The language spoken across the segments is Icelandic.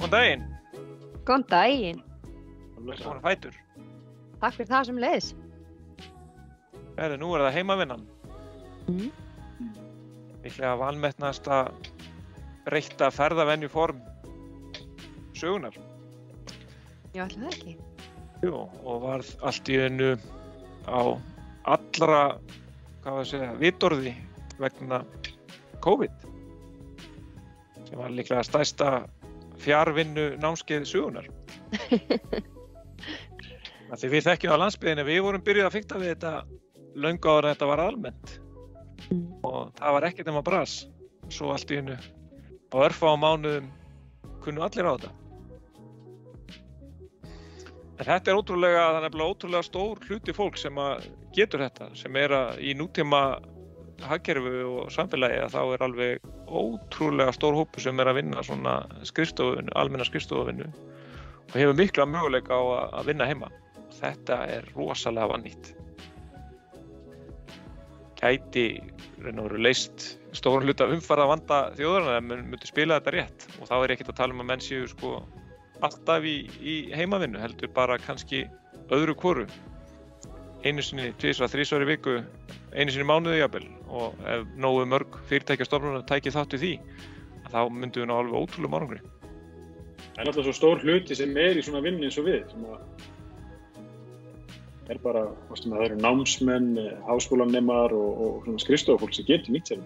Góðan daginn. Góðan daginn. Velkomin á fætur. Takk fyrir það sem leiðis. Nú það heimavinnan. Líklega vanmetnasta breytta ferðavenjuform sögunar. Já, ætli það ekki. Jú, og varð allt í einu á allra, vitorði vegna COVID, sem var líklega stærsta fjarvinnu námskeið sögunar. Því við þekkjum á landsbyggðinni, við vorum byrjuð að fikta við þetta löngu áður en þetta var almennt. Og það var ekkert nema bras. Svo allt í einu á örfáum mánuðum kunnu allir á þetta. En þetta er ótrúlega stór hluti fólk sem getur þetta, sem í nútíma hagkerfi og samfélagi, að þá er alveg ótrúlega stór hópur sem að vinna svona almenna skrifstofuvinnu og hefur mikla möguleika á að vinna heima. Þetta er rosalega vannýtt. Gæti leyst stóran hluta umferðarvanda þjóðarinnar ef menn myndu spila þetta rétt, og þá er ég ekkert að tala um að menn séu alltaf í heimavinnu, heldur bara kannski öðru hvoru. Einu sinni, tvisvar, þrisvar í viku, einu sinni í mánuði jafnvel, og ef nógu mörg fyrirtæki og stofnanir tæki þátt í því, þá myndum við ná alveg ótrúlega árangri. Það er alltaf svo stór hluti sem í svona vinnu eins og við, sem bara, það eru námsmenn, háskólanemar og skrifstofufólk sem getur nýtt sér.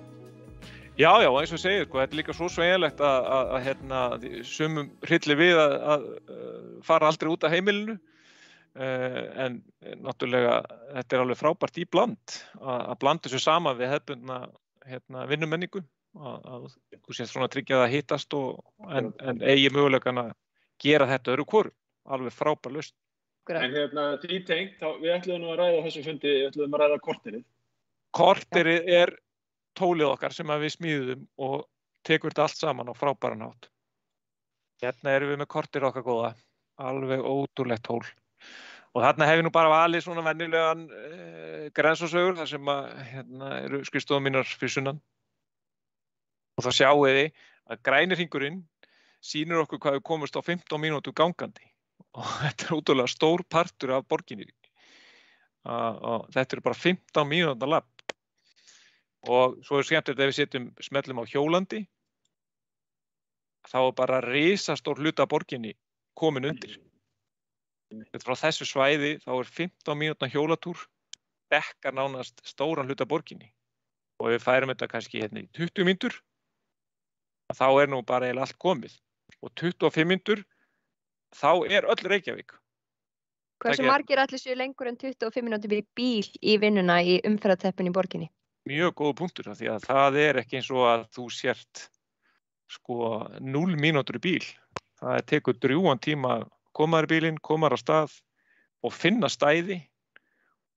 Já, eins og segir, þetta er líka svo sveigjanlegt að sumum hryllir við að fara aldrei út af heimilinu, en náttúrulega þetta er alveg frábært í bland, að blanda þessu saman við hefðbundna vinnumenningu, að þú sést svona tryggja að hittast en eigi möguleikann að gera þetta öðru hvoru, alveg frábær lausn. En því tengt, við ætluðum nú að ræða þessu fundi, við ætluðum að ræða korterið. Korterið er tólið okkar sem við smíðum og tekur þetta allt saman á frábæran hátt. Hérna erum við með korterið okkar góða, alveg ótrúlegt tól. Og þarna hef ég nú bara valið svona venjulegan grensásögur, þar sem eru skrifstofur mínar fyrir sunnan. Og þá sjáum við að græni hringurinn sýnir okkur hvað við komumst á 15 mínútur gangandi. Og þetta er ótrúlega stór partur af borginni. Og þetta eru bara 15 mínútur labb. Og svo skemmtilegt ef við smellum á hjólandi, þá er bara risastór hluti af borginni komin undir. Frá þessu svæði þá er 15 mínútna hjólatúr, dekkar nánast stóran hluti af borginni. Og ef við færum þetta kannski í 20 mínútur, þá er nú bara eiginlega allt komið. Og 25 mínútur, þá er öll Reykjavík. Hversu margir allir séu lengur en 25 mínútur í bíl í vinnuna í umferðarteppinu í borginni? Mjög góð punktur, því að það er ekki eins og að þú sért 0 mínútur í bíl. Það tekur drjúgan tíma að koma í bílinn, koma á stað og finna stæði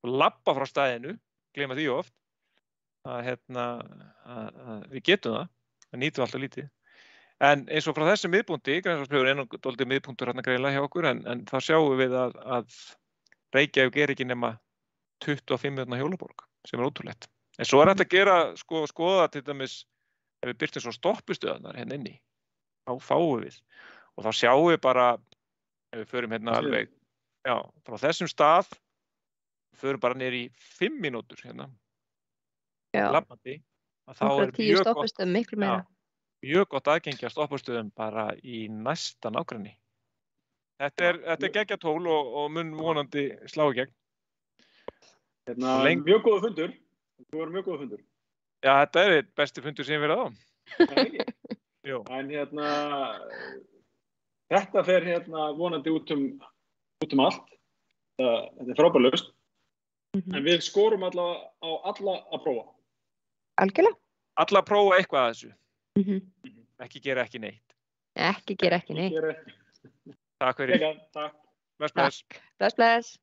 og labba frá stæðinu, gleyma því oft, að við getum það nýtum alltaf lítið. En eins og frá þessum miðpunkti, Grensásvegur er dálítið miðpunktur greinilega hjá okkur, en þá sjáum við að Reykjavík er ekki nema 25 mínútna hjólaborg, sem er ótrúlegt. En svo hægt að gera, skoða til dæmis, ef við birtum svo stoppistöðarnar inni, þá fáum við. Og þá sjáum við bara, ef við förum alveg, frá þessum stað, förum bara niður í 5 mínútur labbandi. Þá er 10 stoppistöðum miklu meira. Mjög gott aðgengi að stoppistöðum bara í næsta nágrenni. Þetta er geggjað tól og mun vonandi slá í gegn. Mjög góður fundur. Þú var mjög góð fundur. Já, þetta er besti fundur sem ég verið á. Það er ekki. Jú. En þetta fer vonandi út um allt. Þetta er frábær lausn. En við skorum á alla að prófa. Algjörlega. Alla að prófa eitthvað að þessu. Ekki gera ekki neitt. Ekki gera ekki neitt. Takk fyrir. Takk. Bless. Bless.